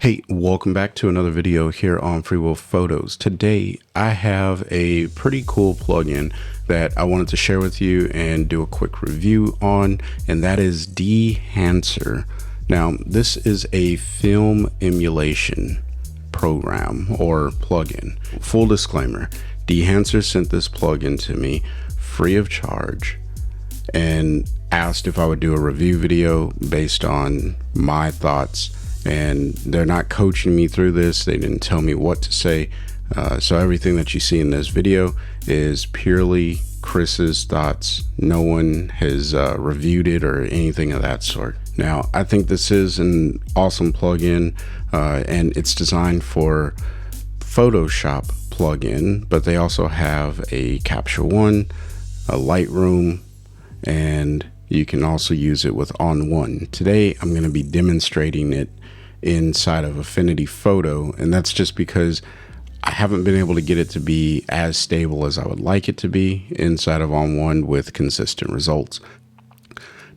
Hey, welcome back to another video here on FREEWILLPHOTOS. Today, I have a pretty cool plugin that I wanted to share with you and do a quick review on, and that is Dehancer. Now, this is a film emulation program or plugin. Full disclaimer, Dehancer sent this plugin to me free of charge and asked if I would do a review video based on my thoughts. And they're not coaching me through this. They didn't tell me what to say. So everything that you see in this video is purely Chris's thoughts. No one has reviewed it or anything of that sort. Now, I think this is an awesome plugin, and it's designed for Photoshop plugin, but they also have a Capture One, a Lightroom, and you can also use it with ON1. Today, I'm going to be demonstrating it inside of Affinity Photo, and that's just because I haven't been able to get it to be as stable as I would like it to be inside of ON1 with consistent results.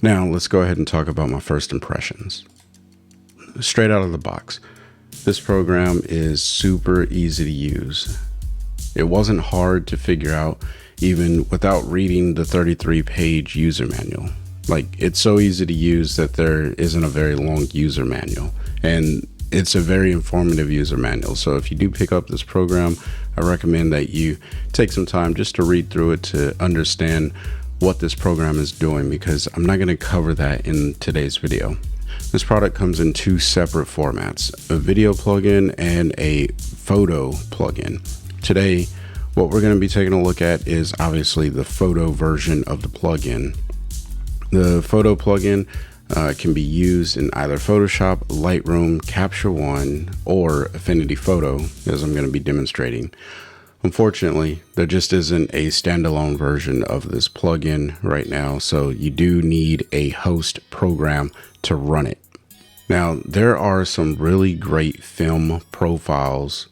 Now let's go ahead and talk about my first impressions. Straight out of the box, this program is super easy to use. It wasn't hard to figure out even without reading the 33-page user manual. Like, it's so easy to use that there isn't a very long user manual. And it's a very informative user manual. So if you do pick up this program, I recommend that you take some time just to read through it to understand what this program is doing, because I'm not going to cover that in today's video. This product comes in two separate formats, a video plugin and a photo plugin. Today, what we're going to be taking a look at is obviously the photo version of the plugin. The photo plugin can be used in either Photoshop, Lightroom, Capture One, or Affinity Photo, as I'm going to be demonstrating. Unfortunately, there just isn't a standalone version of this plugin right now, so you do need a host program to run it. Now, there are some really great film profiles,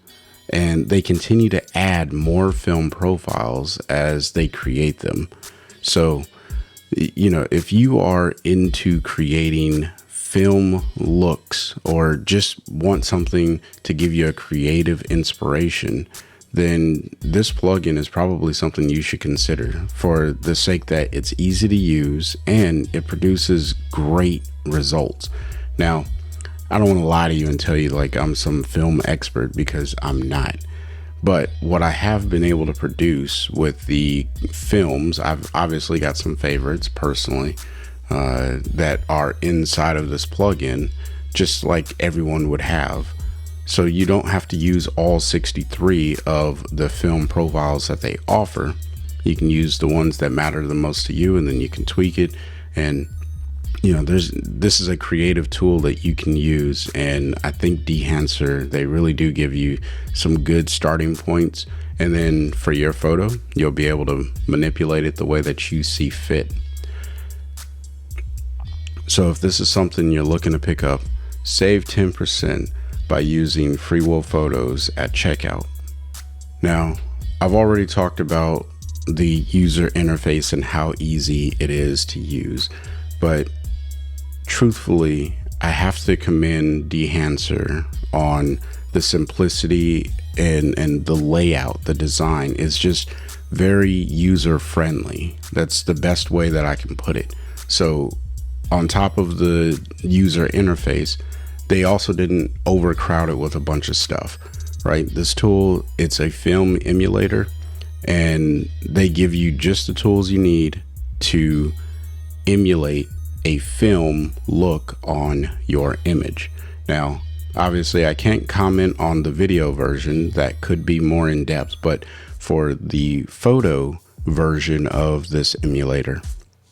and they continue to add more film profiles as they create them. So, you know, if you are into creating film looks or just want something to give you a creative inspiration, then this plugin is probably something you should consider, for the sake that it's easy to use and it produces great results. Now, I don't want to lie to you and tell you like I'm some film expert, because I'm not. But what I have been able to produce with the films, I've obviously got some favorites personally that are inside of this plugin, just like everyone would have. So you don't have to use all 63 of the film profiles that they offer. You can use the ones that matter the most to you, and then you can tweak it. And you know, this is a creative tool that you can use, and I think Dehancer, they really do give you some good starting points, and then for your photo, you'll be able to manipulate it the way that you see fit. So if this is something you're looking to pick up, save 10% by using FREEWILLPHOTOS at checkout. Now, I've already talked about the user interface and how easy it is to use, but truthfully, I have to commend Dehancer on the simplicity and the layout. The design is just very user friendly. That's the best way that I can put it. So on top of the user interface, they also didn't overcrowd it with a bunch of stuff, right? This tool, it's a film emulator, and they give you just the tools you need to emulate a film look on your image. Now, obviously I can't comment on the video version, that could be more in depth, but for the photo version of this emulator,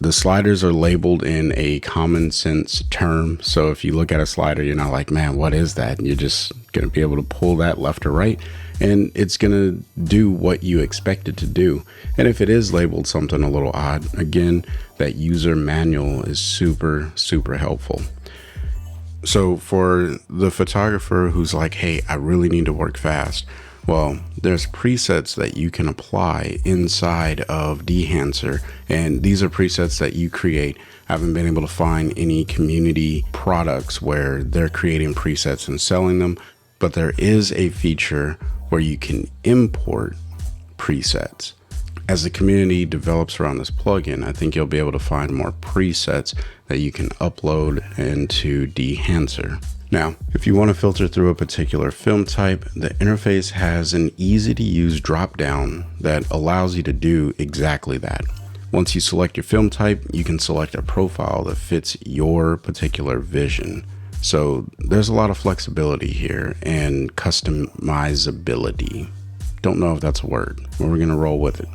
the sliders are labeled in a common sense term. So if you look at a slider, you're not like, man, what is that? And you're just going to be able to pull that left or right, and it's going to do what you expect it to do. And if it is labeled something a little odd, again, that user manual is super, super helpful. So for the photographer who's like, hey, I really need to work fast, Well, there's presets that you can apply inside of Dehancer, and these are presets that you create. I haven't been able to find any community products where they're creating presets and selling them, but there is a feature where you can import presets. As the community develops around this plugin, I think you'll be able to find more presets that you can upload into Dehancer. Now, if you want to filter through a particular film type, the interface has an easy to use drop down that allows you to do exactly that. Once you select your film type, you can select a profile that fits your particular vision. So there's a lot of flexibility here and customizability. Don't know if that's a word, but we're going to roll with it.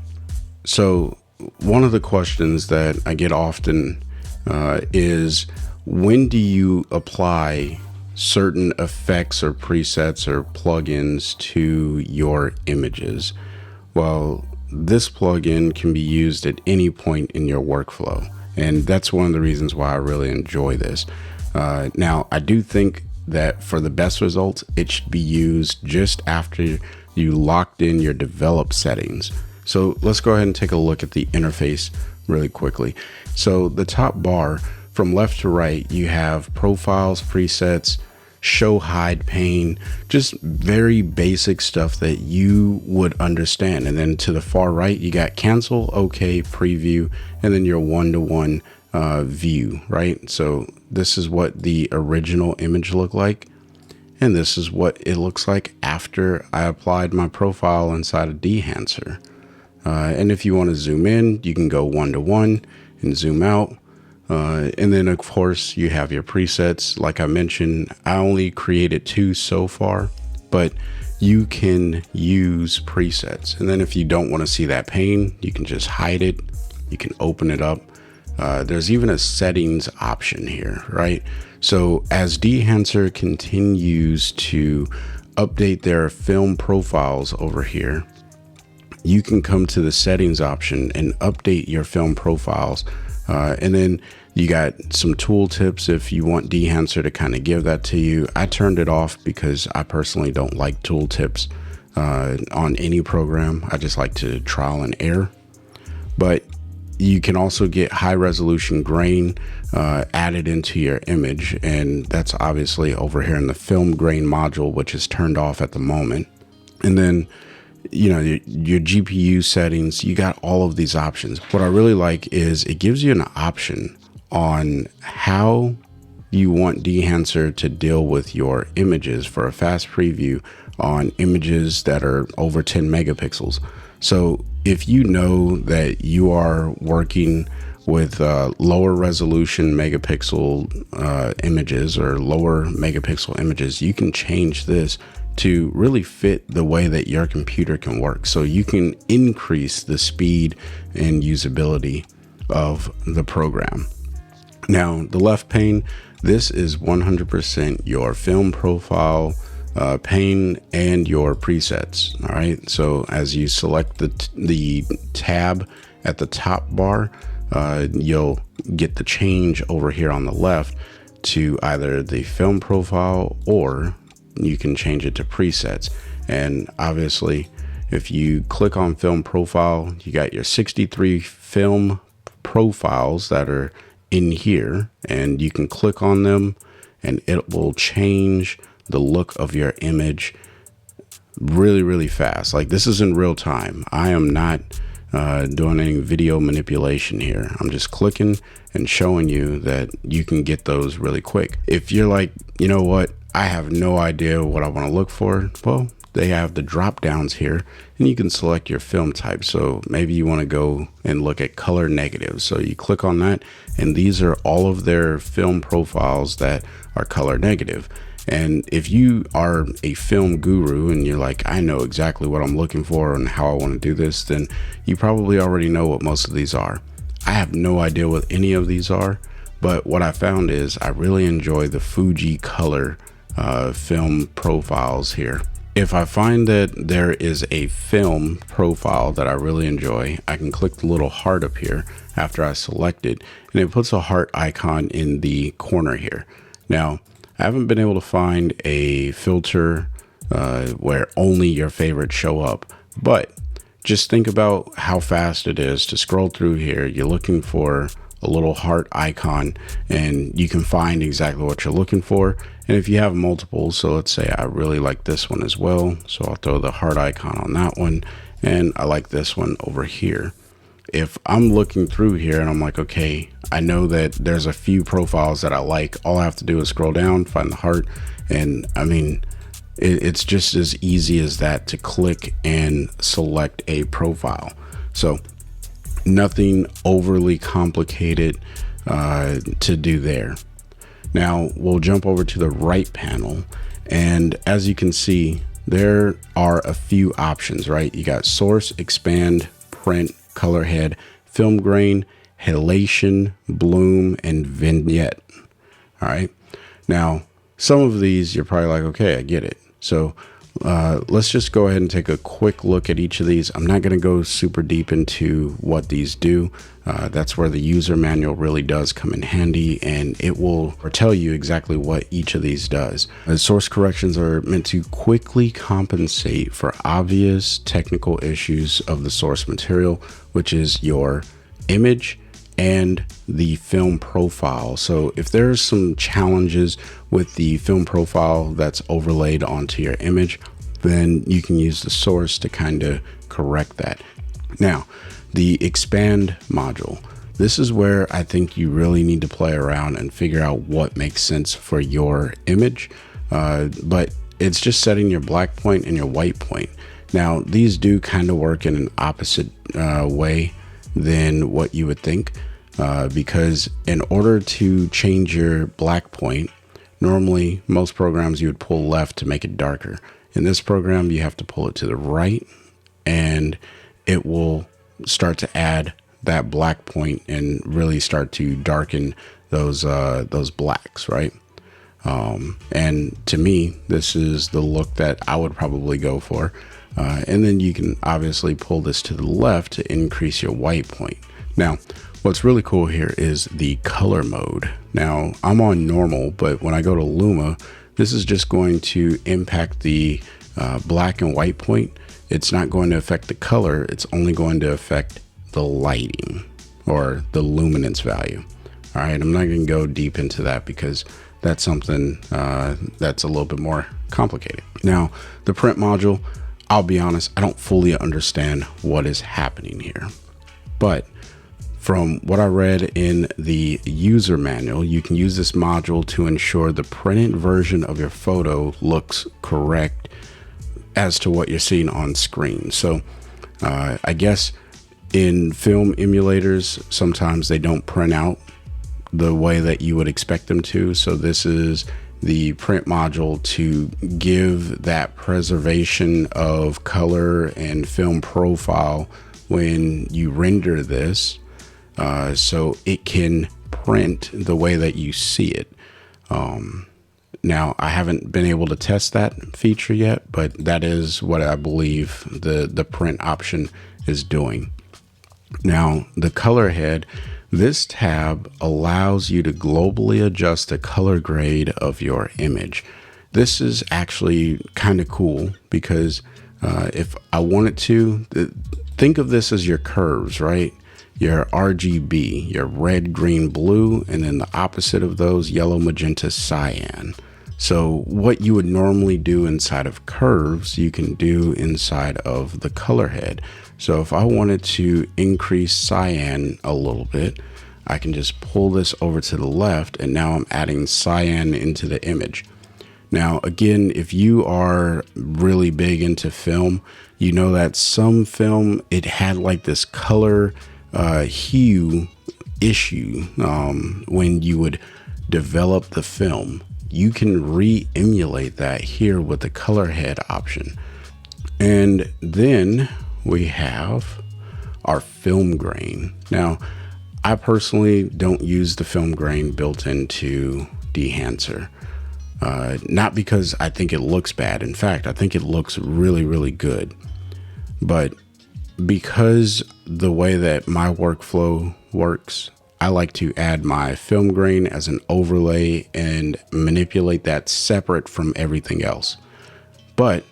So one of the questions that I get often is, when do you apply certain effects or presets or plugins to your images? Well, this plugin can be used at any point in your workflow, and that's one of the reasons why I really enjoy this. Now, I do think that for the best results, it should be used just after you locked in your develop settings. So let's go ahead and take a look at the interface really quickly. So the top bar from left to right, you have profiles, presets, show hide pane, just very basic stuff that you would understand. And then to the far right, you got cancel, okay, preview, and then your one-to-one view, right? So this is what the original image looked like, and this is what it looks like after I applied my profile inside of Dehancer. And if you want to zoom in, you can go one-to-one and zoom out. And then of course you have your presets. Like I mentioned, I only created 2 so far, but you can use presets. And then if you don't want to see that pane, you can just hide it. You can open it up. There's even a settings option here, right? So as Dehancer continues to update their film profiles over here, you can come to the settings option and update your film profiles. And then you got some tool tips if you want Dehancer to kind of give that to you. I turned it off because I personally don't like tool tips on any program. I just like to trial and error. But you can also get high resolution grain added into your image. And that's obviously over here in the film grain module, which is turned off at the moment. And then you know, your GPU settings, you got all of these options. What I really like is it gives you an option on how you want Dehancer to deal with your images for a fast preview on images that are over 10 megapixels. So if you know that you are working with lower resolution megapixel images or lower megapixel images, you can change this to really fit the way that your computer can work. So you can increase the speed and usability of the program. Now, the left pane, this is 100% your film profile pane and your presets. All right. So as you select the tab at the top bar, you'll get the change over here on the left to either the film profile, or you can change it to presets. And obviously, if you click on film profile, you got your 63 film profiles that are in here, and you can click on them and it will change the look of your image really, really fast. Like, this is in real time. I am not doing any video manipulation here. I'm just clicking and showing you that you can get those really quick. If you're like, you know what, I have no idea what I want to look for, well, they have the drop downs here and you can select your film type. So maybe you want to go and look at color negative. So you click on that, and these are all of their film profiles that are color negative. And if you are a film guru and you're like, I know exactly what I'm looking for and how I want to do this, then you probably already know what most of these are. I have no idea what any of these are, but what I found is I really enjoy the Fuji color film profiles here. If I find that there is a film profile that I really enjoy, I can click the little heart up here after I select it, and it puts a heart icon in the corner here. Now, I haven't been able to find a filter where only your favorites show up. But just think about how fast it is to scroll through here. You're looking for a little heart icon and you can find exactly what you're looking for. And if you have multiple, so let's say I really like this one as well, so I'll throw the heart icon on that one, and I like this one over here. If I'm looking through here and I'm like, okay, I know that there's a few profiles that I like, all I have to do is scroll down, find the heart, and I mean, it's just as easy as that to click and select a profile. So nothing overly complicated to do there. Now we'll jump over to the right panel, and as you can see, there are a few options, right? You got source, expand, print, color head, film grain, halation, bloom, and vignette. All right. Now, some of these you're probably like, okay, I get it. So let's just go ahead and take a quick look at each of these. I'm not going to go super deep into what these do. That's where the user manual really does come in handy, and it will tell you exactly what each of these does. Source corrections are meant to quickly compensate for obvious technical issues of the source material, which is your image and the film profile. So if there's some challenges with the film profile that's overlaid onto your image, then you can use the source to kind of correct that. Now, the expand module, this is where I think you really need to play around and figure out what makes sense for your image. But it's just setting your black point and your white point. Now, these do kind of work in an opposite way than what you would think, because in order to change your black point, normally most programs you would pull left to make it darker. In this program, you have to pull it to the right, and it will start to add that black point and really start to darken those blacks, right? And to me, this is the look that I would probably go for. And then you can obviously pull this to the left to increase your white point. Now, what's really cool here is the color mode. Now, I'm on normal, but when I go to Luma, this is just going to impact the black and white point. It's not going to affect the color. It's only going to affect the lighting or the luminance value. All right, I'm not going to go deep into that because that's something that's a little bit more complicated. Now, the print module, I'll be honest, I don't fully understand what is happening here. But from what I read in the user manual, you can use this module to ensure the printed version of your photo looks correct as to what you're seeing on screen. So I guess in film emulators, sometimes they don't print out the way that you would expect them to. So this is the print module to give that preservation of color and film profile when you render this, so it can print the way that you see it. Now, I haven't been able to test that feature yet, but that is what I believe the print option is doing. Now, the color head, this tab allows you to globally adjust the color grade of your image. This is actually kind of cool because if I wanted to, think of this as your curves, right? Your RGB, your red, green, blue, and then the opposite of those, yellow, magenta, cyan. So what you would normally do inside of curves, you can do inside of the color head. So if I wanted to increase cyan a little bit, I can just pull this over to the left, and now I'm adding cyan into the image. Now, again, if you are really big into film, you know that some film, it had like this color hue issue when you would develop the film. You can re-emulate that here with the color head option. And then we have our film grain. Now, I personally don't use the film grain built into Dehancer. Not because I think it looks bad. In fact, I think it looks really, really good. But because the way that my workflow works, I like to add my film grain as an overlay and manipulate that separate from everything else. But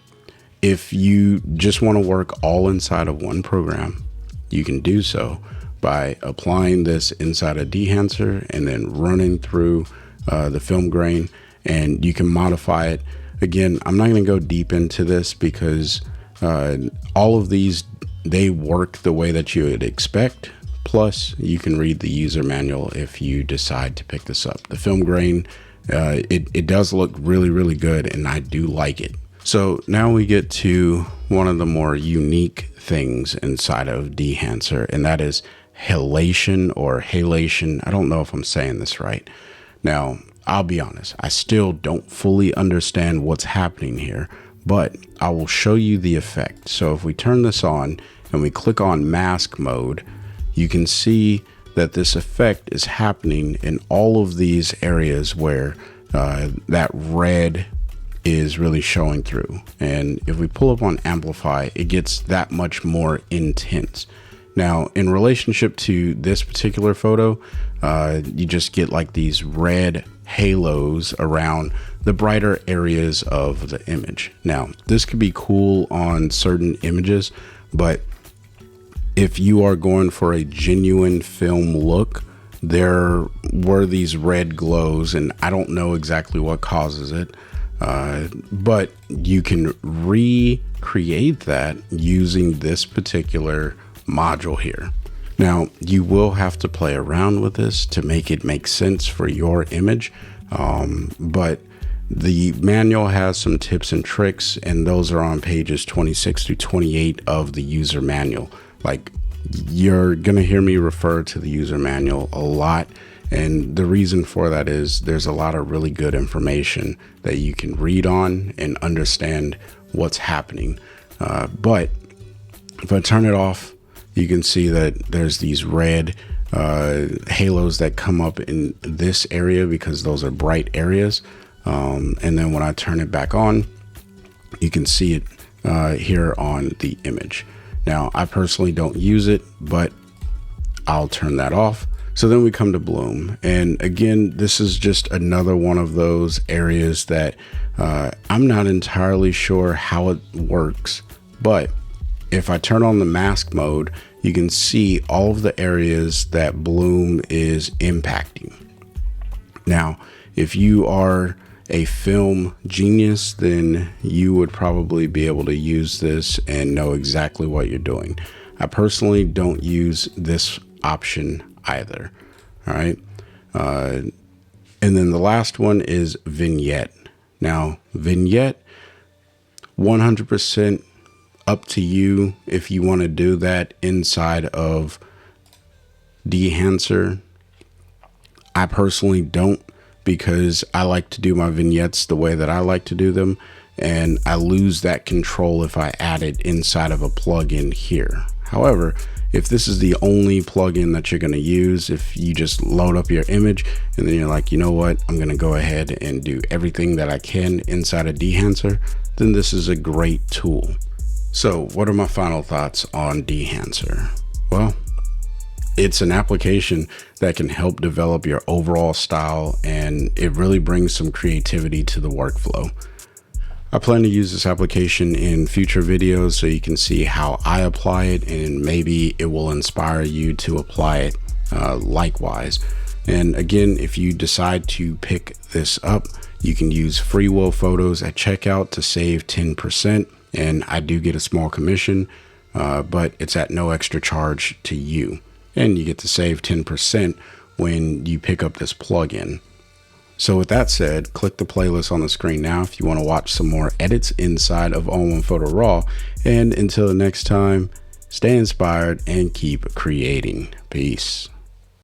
if you just want to work all inside of one program, you can do so by applying this inside a Dehancer and then running through the film grain, and you can modify it. Again, I'm not going to go deep into this because all of these, they work the way that you would expect. Plus, you can read the user manual if you decide to pick this up. The film grain, it does look really, really good, and I do like it. So now we get to one of the more unique things inside of Dehancer, and that is Hellation or Hellation. I don't know if I'm saying this right. Now, I'll be honest, I still don't fully understand what's happening here, but I will show you the effect. So if we turn this on and we click on mask mode, you can see that this effect is happening in all of these areas where that red is really showing through. And if we pull up on amplify, it gets that much more intense. Now, in relationship to this particular photo, you just get like these red halos around the brighter areas of the image. Now, this could be cool on certain images, but if you are going for a genuine film look, there were these red glows, and I don't know exactly what causes it, but you can recreate that using this particular module here. Now, you will have to play around with this to make it make sense for your image, but the manual has some tips and tricks, and those are on pages 26 through 28 of the user manual. Like, you're gonna hear me refer to the user manual a lot, and the reason for that is there's a lot of really good information that you can read on and understand what's happening. But if I turn it off, you can see that there's these red halos that come up in this area because those are bright areas. And then when I turn it back on, you can see it here on the image. Now, I personally don't use it, but I'll turn that off. So then we come to bloom. And again, this is just another one of those areas that I'm not entirely sure how it works, but if I turn on the mask mode, you can see all of the areas that bloom is impacting. Now, if you are a film genius, then you would probably be able to use this and know exactly what you're doing. I personally don't use this option either. All right. And then the last one is Vignette. Now, Vignette, 100% up to you if you want to do that inside of Dehancer. I personally don't, because I like to do my vignettes the way that I like to do them, and I lose that control if I add it inside of a plugin here. However, if this is the only plugin that you're going to use, if you just load up your image and then you're like, you know what, I'm going to go ahead and do everything that I can inside of Dehancer, then this is a great tool. So what are my final thoughts on Dehancer? Well, it's an application that can help develop your overall style, and it really brings some creativity to the workflow. I plan to use this application in future videos so you can see how I apply it, and maybe it will inspire you to apply it likewise. And again, if you decide to pick this up, you can use FREEWILLPHOTOS at checkout to save 10%. And I do get a small commission, but it's at no extra charge to you. And you get to save 10% when you pick up this plugin. So with that said, click the playlist on the screen now if you want to watch some more edits inside of ON1 Photo Raw. And until the next time, stay inspired and keep creating. Peace.